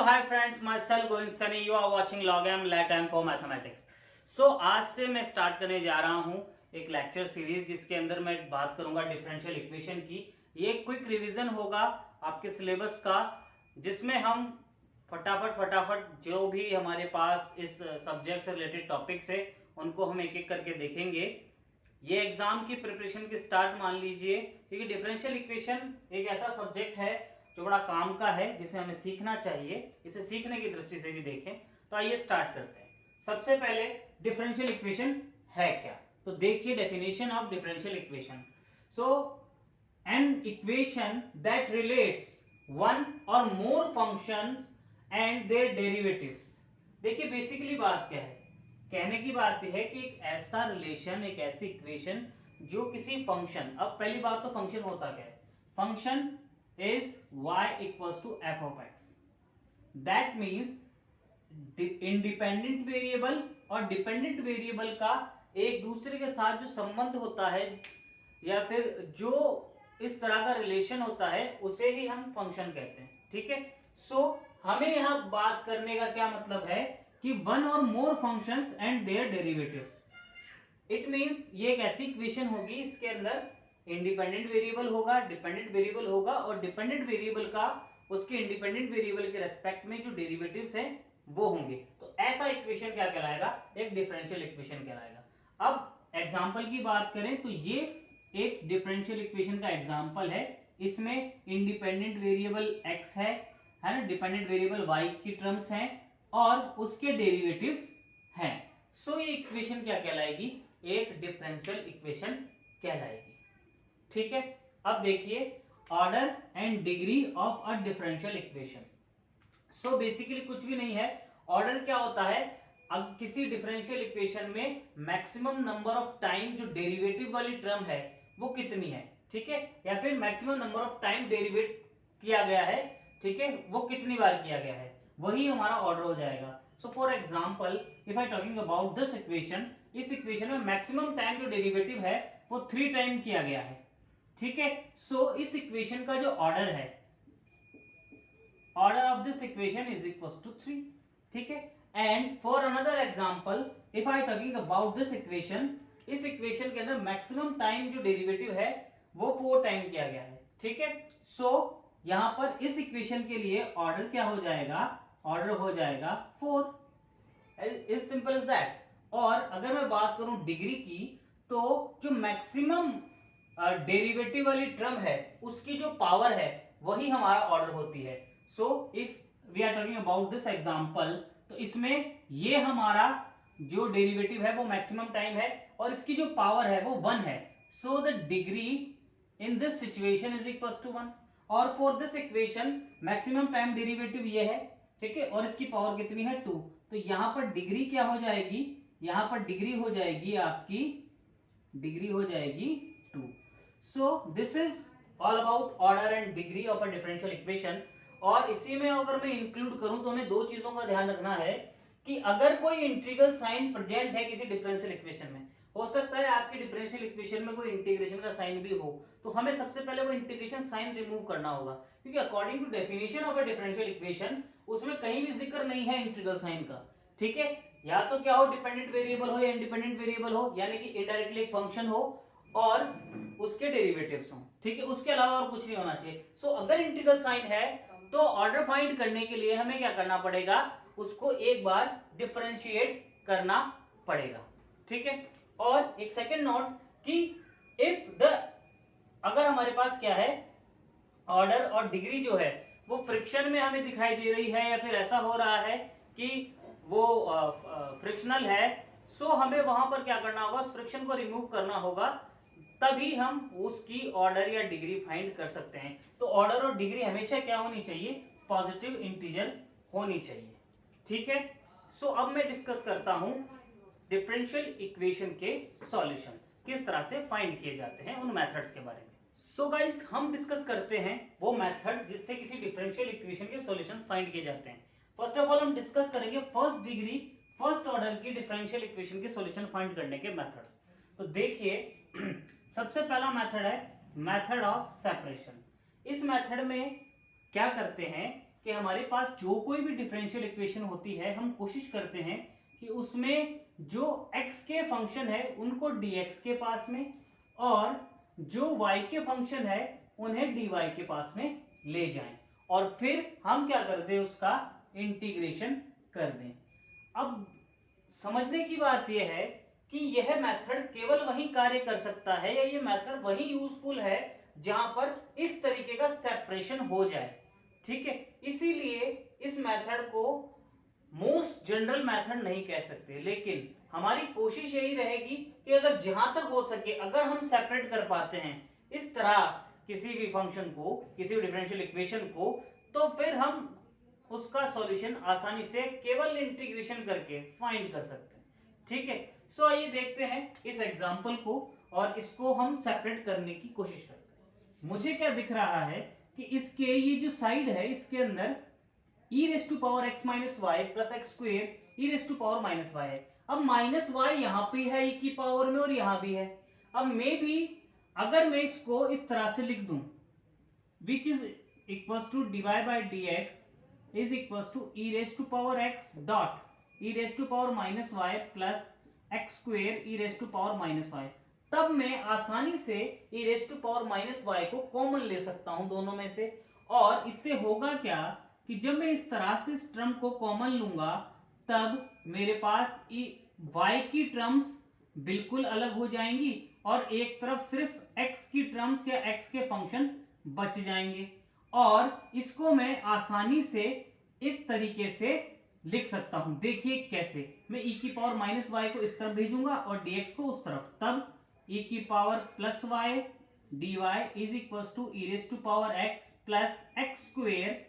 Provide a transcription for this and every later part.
Hi friends, myself Govind Sunny, you are watching लॉगएम लेट time for mathematics. आज से मैं स्टार्ट करने जा रहा हूँ एक लेक्चर सीरीज जिसके अंदर मैं बात करूंगा डिफरेंशियल इक्वेशन की। ये क्विक रिवीजन होगा आपके सिलेबस का, जिसमें हम फटाफट जो भी हमारे पास इस सब्जेक्ट से रिलेटेड टॉपिक्स है उनको हम एक एक करके देखेंगे। ये एग्जाम की प्रिपरेशन की स्टार्ट मान लीजिए, क्योंकि डिफरेंशियल इक्वेशन एक ऐसा सब्जेक्ट है जो बड़ा काम का है, जिसे हमें सीखना चाहिए। इसे सीखने की दृष्टि से भी देखें तो आइए स्टार्ट करते हैं। सबसे पहले डिफरेंशियल इक्वेशन है क्या, तो देखिए definition of differential equation. So an equation that relates one और more functions and their derivatives. देखिए बेसिकली बात क्या है, कहने की बात यह है कि एक ऐसा रिलेशन, एक ऐसी इक्वेशन जो किसी फंक्शन, अब पहली बात तो फंक्शन होता क्या है, function is y equals to f of x. That means independent variable और डिपेंडेंट वेरिएबल का एक दूसरे के साथ जो संबंध होता है या फिर जो इस तरह का रिलेशन होता है उसे ही हम फंक्शन कहते हैं। ठीक है, सो हमें यहाँ बात करने का क्या मतलब है कि वन और more functions and their derivatives. It means ये एक ऐसी इक्वेशन होगी, इसके अंदर इंडिपेंडेंट वेरिएबल होगा, डिपेंडेंट वेरिएबल होगा, और डिपेंडेंट वेरिएबल का उसके इंडिपेंडेंट वेरिएबल के रेस्पेक्ट में जो डेरिवेटिव्स हैं वो होंगे। तो ऐसा इक्वेशन क्या कहलाएगा, एक डिफरेंशियल इक्वेशन कहलाएगा। अब एग्जांपल की बात करें तो ये एक डिफरेंशियल इक्वेशन का एग्जांपल है। इसमें इंडिपेंडेंट वेरिएबल x है ना, डिपेंडेंट वेरिएबल y की टर्म्स हैं और उसके डेरिवेटिव्स हैं। सो ये इक्वेशन क्या कहलाएगी, एक डिफरेंशियल इक्वेशन कहलाएगी। ठीक है, अब देखिए order and degree of a differential equation. So basically कुछ भी नहीं है, ऑर्डर क्या होता है, अब किसी डिफरेंशियल इक्वेशन में मैक्सिमम नंबर ऑफ टाइम जो डेरिवेटिव वाली टर्म है वो कितनी है, ठीक है, या फिर maximum number of time derivative किया गया है, ठीक है, वो कितनी बार किया गया है, वही हमारा ऑर्डर हो जाएगा। So for example if I talking about this equation, इस इक्वेशन में मैक्सिमम टाइम जो डेरिवेटिव है वो 3 टाइम किया गया है। ठीक है, सो इस इक्वेशन का जो ऑर्डर है, order of this equation is equal to 3। ठीक है, and for another example if I talking about this equation, इस इक्वेशन के अंदर मैक्सिमम टाइम जो डेरिवेटिव है वो 4 टाइम किया गया है। ठीक है, सो यहां पर इस इक्वेशन के लिए ऑर्डर क्या हो जाएगा, ऑर्डर हो जाएगा 4। Is simple as that. और अगर मैं बात करूं डिग्री की, तो जो मैक्सिमम डेरिवेटिव वाली टर्म है उसकी जो पावर है वही हमारा ऑर्डर होती है। So if we are talking about this example, तो इसमें ये हमारा जो डेरिवेटिव है वो मैक्सिमम टाइम है और इसकी जो पावर है वो 1 है। So the degree in this situation is equal to 1। और for this equation maximum time derivative ये है, ठीक है, और इसकी पावर कितनी है 2। तो यहां पर डिग्री क्या हो जाएगी, यहां पर डिग्री हो जाएगी आपकी, डिग्री हो जाएगी 2। So this is all about order and degree of a differential equation। और इसी में अगर मैं इंक्लूड करूं तो हमें 2 चीजों का ध्यान रखना है कि अगर कोई इंटीग्रल साइन प्रेजेंट है किसी डिफरेंशियल इक्वेशन में, हो सकता है आपकी डिफरेंशियल इक्वेशन में कोई इंटीग्रेशन का साइन भी हो, तो हमें सबसे पहले वो इंटीग्रेशन साइन रिमूव करना होगा, क्योंकि according to definition of a differential equation उसमें कहीं भी जिक्र नहीं है इंटीग्रल साइन का। ठीक है, या तो क्या हो, डिपेंडेंट वेरिएबल हो या इंडिपेंडेंट वेरिएबल हो, यानी कि इनडायरेक्टली एक फंक्शन हो और उसके डेरिवेटिव्स हों। ठीक है, उसके अलावा और कुछ नहीं होना चाहिए। सो अगर इंटीग्रल साइन है तो ऑर्डर फाइंड करने के लिए हमें क्या करना पड़ेगा, उसको एक बार डिफरेंशिएट करना पड़ेगा। ठीक है, और एक सेकंड नोट कि इफ द, अगर हमारे पास क्या है, ऑर्डर और डिग्री जो है वो फ्रिक्शन में हमें दिखाई दे रही है या फिर ऐसा हो रहा है कि वो फ्रिक्शनल है, सो हमें वहां पर क्या करना होगा, उस फ्रिक्शन को रिमूव करना होगा, तभी हम उसकी ऑर्डर या डिग्री फाइंड कर सकते हैं। तो ऑर्डर और डिग्री हमेशा क्या होनी चाहिए, पॉजिटिव इंटीजर होनी चाहिए। ठीक है, सो अब मैं डिस्कस करता हूं डिफरेंशियल इक्वेशन के सॉल्यूशंस किस तरह से फाइंड किए जाते हैं, उन मेथड्स के बारे में। सो गाइस हम डिस्कस करते हैं वो मेथड्स जिससे किसी डिफरेंशियल इक्वेशन के सॉल्यूशंस फाइंड किए जाते हैं। फर्स्ट ऑफ ऑल हम डिस्कस करेंगे फर्स्ट डिग्री, फर्स्ट ऑर्डर की डिफरेंशियल इक्वेशन के सॉल्यूशन फाइंड करने के मेथड्स। तो देखिए सबसे पहला मेथड है मेथड ऑफ सेपरेशन। इस मेथड में क्या करते हैं कि हमारे पास जो कोई भी डिफरेंशियल इक्वेशन होती है हम कोशिश करते हैं कि उसमें जो x के फंक्शन है उनको dx के पास में और जो y के फंक्शन है उन्हें dy के पास में ले जाएं और फिर हम क्या कर दें, उसका इंटीग्रेशन कर दें। अब समझने की बात यह है कि यह मेथड केवल वही कार्य कर सकता है या ये मेथड वही यूजफुल है जहां पर इस तरीके का सेपरेशन हो जाए, ठीक है। इसीलिए इस मेथड को मोस्ट जनरल मेथड नहीं कह सकते, लेकिन हमारी कोशिश यही रहेगी कि अगर जहां तक हो सके अगर हम सेपरेट कर पाते हैं इस तरह किसी भी फंक्शन को, किसी भी डिफरेंशियल इक्वेशन को, तो फिर हम उसका सॉल्यूशन आसानी से केवल इंटीग्रेशन करके फाइंड कर सकते हैं, ठीक है। सो आइए देखते हैं इस एग्जांपल को और इसको हम सेपरेट करने की कोशिश करते हैं। मुझे क्या दिख रहा है कि इसके ये जो साइड है इसके अंदर e raise to power x minus y plus x square e raise to power minus y है। अब माइनस वाई यहाँ पे है e की पावर में और यहाँ भी है। अब मे भी अगर मैं इसको इस तरह से लिख दूं which is equals to dy by dx is equals to e raise to power x dot e raise to power minus y plus x square e raise to power minus y, तब मैं आसानी से e raise to power minus y को common ले सकता हूं दोनों में से। और इससे होगा क्या कि जब मैं इस तरह से इस टर्म को कॉमन लूंगा तब मेरे पास y की टर्म्स बिल्कुल अलग हो जाएंगी और एक तरफ सिर्फ x की टर्म्स या x के फंक्शन बच जाएंगे और इसको मैं आसानी से इस तरीके से लिख सकता हूं। देखिए कैसे, मैं e की पावर माइनस वाई को इस तरफ भेजूंगा और dx को उस तरफ, तब e की power plus y dy is equals to e raise to power x plus x square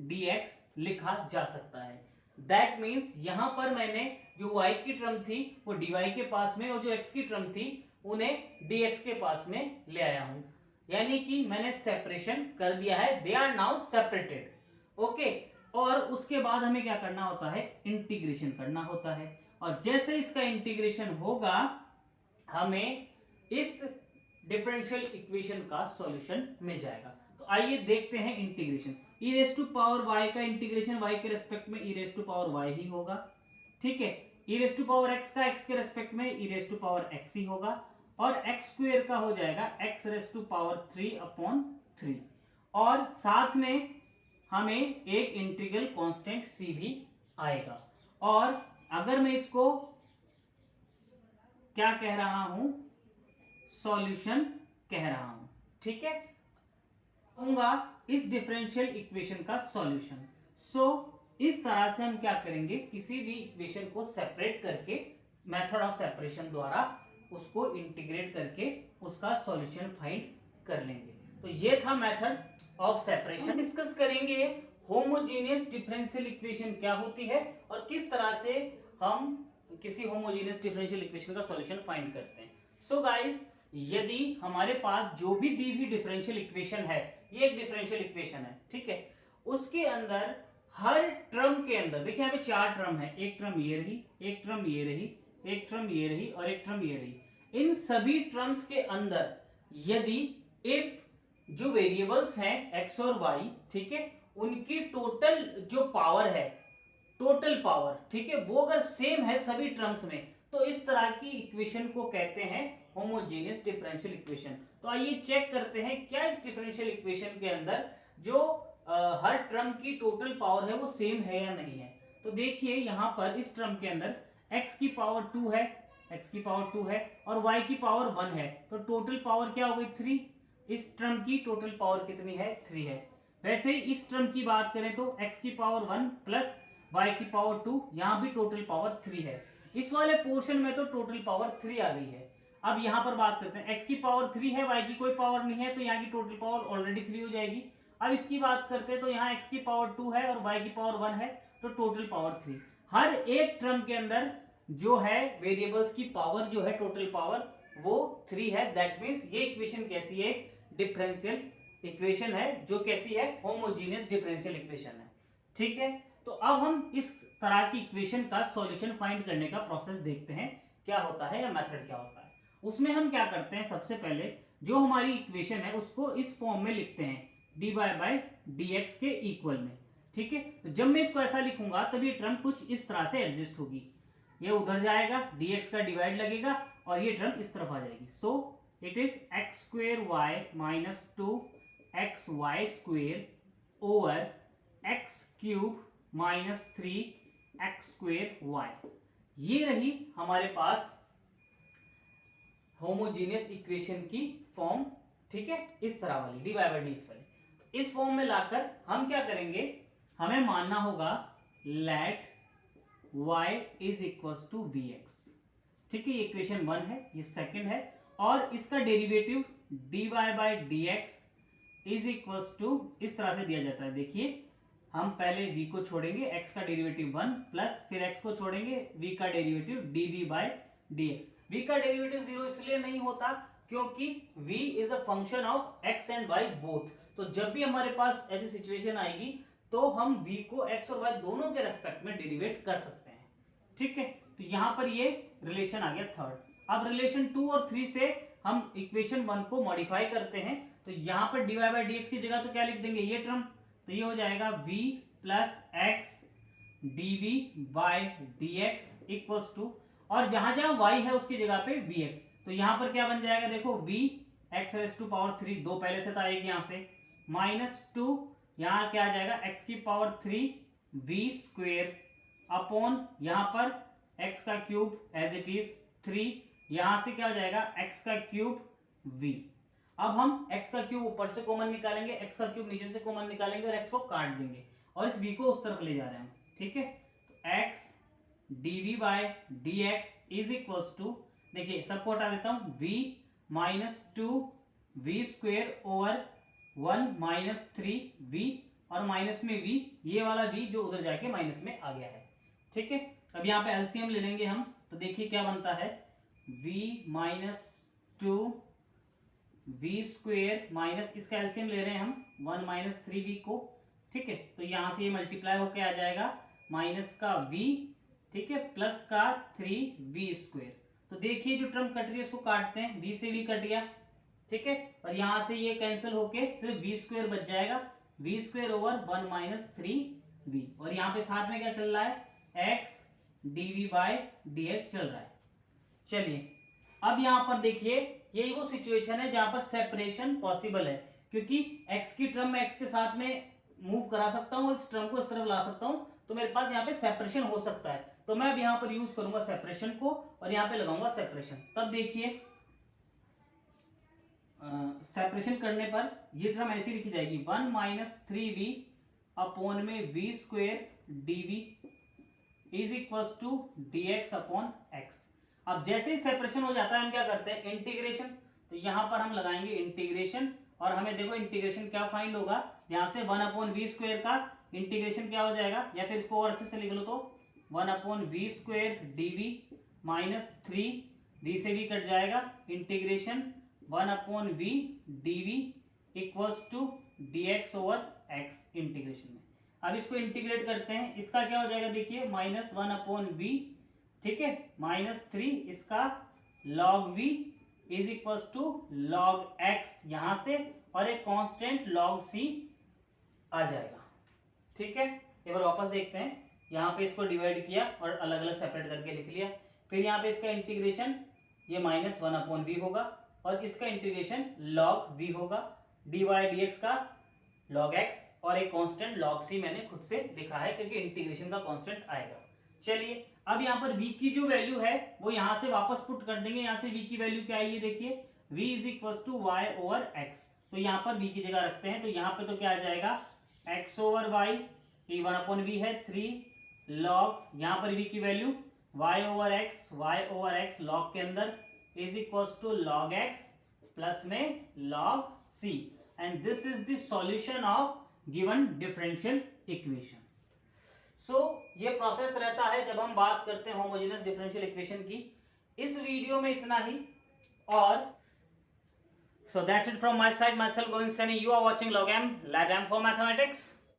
dx लिखा जा सकता है। दैट मीन्स यहां पर मैंने जो y की टर्म थी वो dy के पास में और जो x की टर्म थी उन्हें dx के पास में ले आया हूं, यानी कि मैंने सेपरेशन कर दिया है। They are now separated, okay. और उसके बाद हमें क्या करना होता है, इंटीग्रेशन करना होता है और जैसे इसका इंटीग्रेशन होगा हमें इस डिफरेंशियल इक्वेशन का सॉल्यूशन मिल जाएगा। तो आइए देखते हैं integration. e raise to power y का इंटीग्रेशन y के रेस्पेक्ट में e raise to power y ही होगा, ठीक है। e raise to power x का x के रेस्पेक्ट में e raise to power x ही होगा और x स्क्वायर का हो जाएगा x रेस टू पावर 3/3 और साथ में हमें एक इंटीग्रल कांस्टेंट c भी आएगा। और अगर मैं इसको क्या कह रहा हूं, सॉल्यूशन कह रहा हूं, ठीक है, होगा इस डिफरेंशियल इक्वेशन का सॉल्यूशन। सो इस तरह से हम क्या करेंगे, किसी भी इक्वेशन को सेपरेट करके मेथड ऑफ सेपरेशन द्वारा उसको इंटीग्रेट करके उसका सॉल्यूशन फाइंड कर लेंगे। तो ये था मेथड ऑफ सेपरेशन। डिस्कस करेंगे होमोजेनियस डिफरेंशियल इक्वेशन क्या होती है और किस तरह से हम किसी होमोजेनियस डिफरेंशियल इक्वेशन का सॉल्यूशन फाइंड करते हैं। सो गाइस, यदि हमारे पास जो भी दी हुई डिफरेंशियल इक्वेशन है, ये एक डिफरेंशियल इक्वेशन है, ठीक है, उसके अंदर हर टर्म के अंदर देखिए यहाँ पे चार टर्म है, एक टर्म ये रही, एक टर्म ये रही, एक टर्म ये रही और एक टर्म ये रही। इन सभी टर्म्स के अंदर यदि इफ जो वेरिएबल्स हैं x और y, ठीक है, उनकी टोटल जो पावर है, टोटल पावर, ठीक है, वो अगर सेम है सभी टर्म्स में, तो इस तरह की इक्वेशन को कहते हैं होमोजेनियस डिफरेंशियल इक्वेशन। तो आइए चेक करते हैं क्या इस डिफरेंशियल इक्वेशन के अंदर जो हर टर्म की टोटल पावर है वो सेम है या नहीं है। तो देखिए यहाँ पर इस टर्म के अंदर x की पावर 2 है, x की पावर 2 है और y की पावर 1 है, तो टोटल पावर क्या हो गई 3। इस टर्म की टोटल पावर कितनी है, 3 है। वैसे ही इस टर्म की बात करें तो x की पावर 1 प्लस y की पावर 2, यहाँ भी टोटल पावर 3 है। इस वाले पोर्शन में तो टोटल पावर 3 आ गई है। अब यहाँ पर बात करते हैं, x की पावर 3 है, y की कोई पावर नहीं है, तो यहाँ की टोटल पावर ऑलरेडी 3 हो जाएगी। अब इसकी बात करते हैं तो यहाँ x की पावर 2 है और y की पावर 1 है, तो टोटल पावर 3। हर एक टर्म के अंदर जो है वेरिएबल्स की पावर जो है टोटल पावर वो 3 है। दैट मीन्स ये इक्वेशन कैसी है, डिफरेंशियल इक्वेशन है, जो कैसी है, होमोजेनियस डिफरेंशियल इक्वेशन है, ठीक है। तो अब हम इस तरह की इक्वेशन का सॉल्यूशन फाइंड करने का प्रोसेस देखते हैं क्या होता है या मेथड क्या होता है। उसमें हम क्या करते हैं, सबसे पहले जो हमारी इक्वेशन है उसको इस फॉर्म में लिखते हैं dy बाई dx के इक्वल में। ठीक है। तो जब मैं इसको ऐसा लिखूंगा तब ये टर्म कुछ इस तरह से एडजस्ट होगी, ये उधर जाएगा, dx का डिवाइड लगेगा और ये टर्म इस तरफ आ जाएगी। So it is x square y minus 2xy square over x cube minus 3x square y. ये रही हमारे पास होमोजीनियस इक्वेशन की फॉर्म, ठीक है, इस तरह वाली dy बाई dx वाली। इस फॉर्म में लाकर हम क्या करेंगे, हमें मानना होगा let y is equals to vx, ठीक है। ये इक्वेशन 1 है, ये सेकंड है, और इसका derivative dy by dx is equals to इस तरह से दिया जाता है। देखिए हम पहले v को छोड़ेंगे, x का डेरिवेटिव 1 प्लस फिर x को छोड़ेंगे, v का derivative dv by dx। v का डेरिवेटिव 0 इसलिए नहीं होता क्योंकि v is a function of x and y both. तो जब भी हमारे पास ऐसी सिचुएशन आएगी तो हम v को x और y दोनों के रेस्पेक्ट में डेरिवेट कर सकते हैं, ठीक है। तो यहां पर ये रिलेशन आ गया थर्ड। अब रिलेशन 2 और 3 से हम इक्वेशन 1 को मॉडिफाई करते हैं। तो यहां पर dy बाई dx की जगह तो क्या लिख देंगे, ये टर्म, तो ये हो जाएगा v plus x dv by dx equals to, और जहां जहां y है उसकी जगह पे vx। तो यहां पर क्या बन जाएगा, देखो v x raise to power 3, 2 पहले से था, एक यहां से, माइनस 2, यहां क्या आ जाएगा x की पावर 3 v स्क्वेयर अपॉन यहां पर x का क्यूब एज इट इज 3, यहां से क्या हो जाएगा x का क्यूब v। अब हम x का क्यूब ऊपर से कॉमन निकालेंगे, x का क्यूब नीचे से कॉमन निकालेंगे और x को काट देंगे और इस v को उस तरफ ले जा रहे हैं, ठीक है। तो x dv by dx is equals to, देखिए सबको हटा देता हूं, v minus 2 v square over 1 minus 3 v, और माइनस में v, ये वाला v जो उधर जाके माइनस में आ गया है, ठीक है। अब यहाँ पे एलसीएम ले लेंगे हम, तो देखिए क्या बनता है, v minus 2 v square minus, इसका एलसीएम ले रहे हैं हम 1 माइनस 3v को, ठीक है। तो यहां से ये मल्टीप्लाई होके आ जाएगा माइनस का v, ठीक है, प्लस का 3v स्क्वेयर। तो देखिए जो टर्म कट रही है उसको काटते हैं, v से v कट गया, ठीक है, और यहां से ये कैंसिल होके सिर्फ v स्क्वेयर बच जाएगा, v square over 1 minus 3v, और यहाँ पे साथ में क्या चल रहा है, x dv बाई dx चल रहा है। चलिए अब यहाँ पर देखिए यही वो सिचुएशन है जहां पर सेपरेशन पॉसिबल है, क्योंकि x की टर्म में x के साथ में मूव करा सकता हूं, इस टर्म को इस तरफ ला सकता हूं, तो मेरे पास यहाँ पे सेपरेशन हो सकता है। तो मैं अब यहाँ पर यूज करूंगा सेपरेशन को और यहाँ पे लगाऊंगा सेपरेशन। तब देखिए सेपरेशन करने पर ये टर्म ऐसी लिखी जाएगी 1 माइनस 3v अपॉन में v square dv is equals to dx upon x। अब जैसे ही सेपरेशन हो जाता है हम क्या करते हैं, इंटीग्रेशन। तो यहां पर हम लगाएंगे इंटीग्रेशन, और हमें देखो इंटीग्रेशन क्या फाइंड होगा, यहां से 1 अपॉन वी स्क्वेयर का इंटीग्रेशन क्या हो जाएगा, या फिर इसको और अच्छे से लिख लो तो 1 upon v square dv minus 3 v से वी कट जाएगा, integration 1 upon v dv equals to dx over x integration में। अब इसको इंटीग्रेट करते हैं, इसका क्या हो जाएगा, देखिए माइनस 1 अपॉन वी, ठीक है, माइनस 3 इसका log v is equals to log x यहां से, और एक कांस्टेंट log c आ जाएगा, ठीक है। एक बार वापस देखते हैं, यहाँ पे इसको डिवाइड किया और अलग अलग सेपरेट करके लिख लिया, फिर यहाँ पे इसका इंटीग्रेशन ये माइनस 1 अपॉन वी होगा, और इसका इंटीग्रेशन log v होगा, dy dx का log x, और एक कांस्टेंट log c मैंने खुद से लिखा है क्योंकि इंटीग्रेशन का कांस्टेंट आएगा। चलिए अब यहाँ पर v की जो वैल्यू है वो यहाँ से वापस पुट कर देंगे, यहाँ से v की वैल्यू क्या आई है, देखिए v is equals to y over x। तो यहाँ पर v की जगह रखते हैं, तो यहाँ पे तो क्या आ जाएगा x ओवर y, ये 1 अपॉन v है 3 log, यहाँ पर v की value y over x log के अंदर is equals to log x plus में log c, and this is the solution of given differential equation. So ये प्रोसेस रहता है जब हम बात करते हैं होमोजेनियस डिफरेंशियल इक्वेशन की। इस वीडियो में इतना ही, और so that's it from my side, myself Govind Saini, you are watching log M, let M for mathematics.